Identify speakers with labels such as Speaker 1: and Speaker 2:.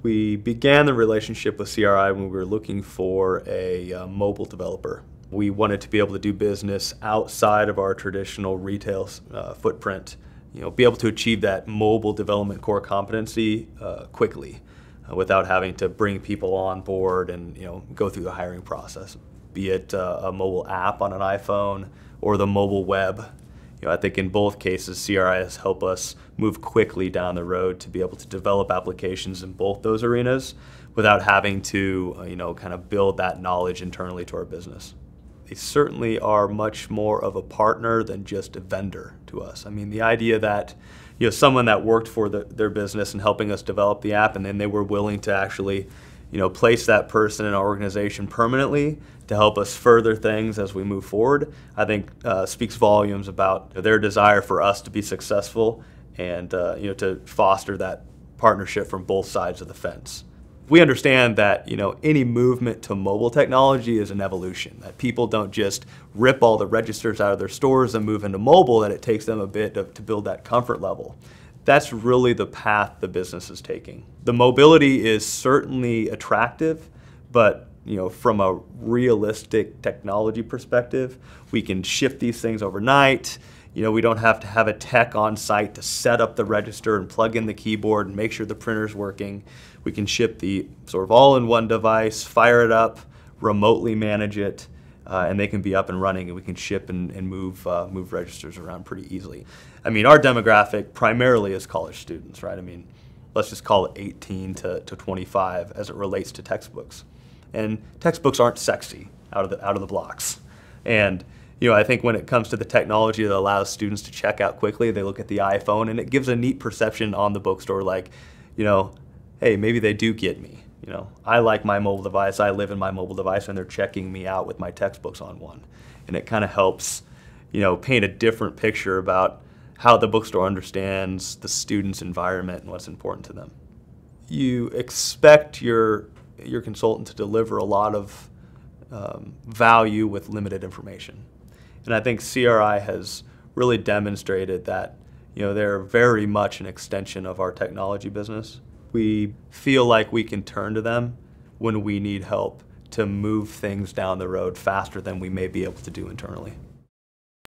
Speaker 1: We began the relationship with CRI when we were looking for a mobile developer. We wanted to be able to do business outside of our traditional retail footprint, be able to achieve that mobile development core competency quickly without having to bring people on board and go through the hiring process, be it a mobile app on an iPhone or the mobile web. I think in both cases, CRI has helped us move quickly down the road to be able to develop applications in both those arenas without having to, kind of build that knowledge internally to our business. They certainly are much more of a partner than just a vendor to us. I mean, the idea that, someone that worked for their business and helping us develop the app, and then they were willing to actually place that person in our organization permanently to help us further things as we move forward, I think speaks volumes about their desire for us to be successful and to foster that partnership from both sides of the fence. We understand that any movement to mobile technology is an evolution, that people don't just rip all the registers out of their stores and move into mobile, that it takes them a bit to build that comfort level. That's really the path the business is taking. The mobility is certainly attractive, but from a realistic technology perspective, we can shift these things overnight. We don't have to have a tech on site to set up the register and plug in the keyboard and make sure the printer's working. We can ship the sort of all-in-one device, fire it up, remotely manage it, and they can be up and running, and we can ship and move registers around pretty easily. I mean, our demographic primarily is college students, right? I mean, let's just call it 18 to 25 as it relates to textbooks. And textbooks aren't sexy out of the blocks. And I think when it comes to the technology that allows students to check out quickly, they look at the iPhone, and it gives a neat perception on the bookstore, like, hey, maybe they do get me. I like my mobile device, I live in my mobile device, and they're checking me out with my textbooks on one. And it kind of helps, paint a different picture about how the bookstore understands the student's environment and what's important to them. You expect your consultant to deliver a lot of value with limited information. And I think CRI has really demonstrated that they're very much an extension of our technology business. We feel like we can turn to them when we need help to move things down the road faster than we may be able to do internally.